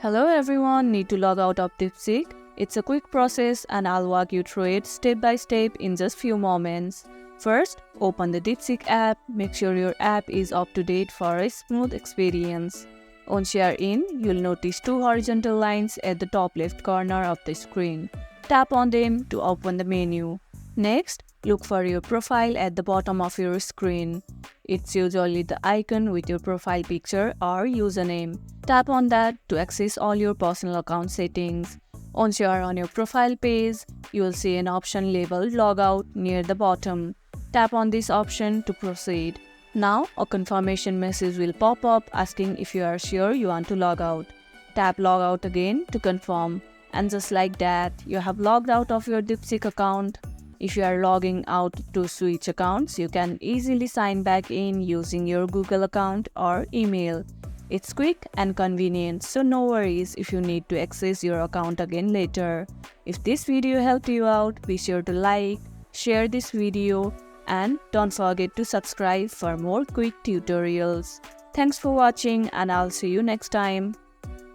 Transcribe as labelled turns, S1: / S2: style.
S1: Hello everyone, need to log out of Deepseek? It's a quick process and I'll walk you through it step by step in just few moments. First, open the Deepseek app. Make sure your app is up to date for a smooth experience. Once you are in, you'll notice two horizontal lines at the top left corner of the screen. Tap on them to open the menu. Next, look for your profile at the bottom of your screen. It's usually the icon with your profile picture or username. Tap on that to access all your personal account settings. Once you are on your profile page, you will see an option labeled Logout near the bottom. Tap on this option to proceed. Now, a confirmation message will pop up asking if you are sure you want to log out. Tap Logout again to confirm. And just like that, you have logged out of your Deepseek account. If you are logging out to switch accounts, you can easily sign back in using your Google account or email. It's quick and convenient, so no worries if you need to access your account again later. If this video helped you out, be sure to like, share this video, and don't forget to subscribe for more quick tutorials. Thanks for watching and I'll see you next time.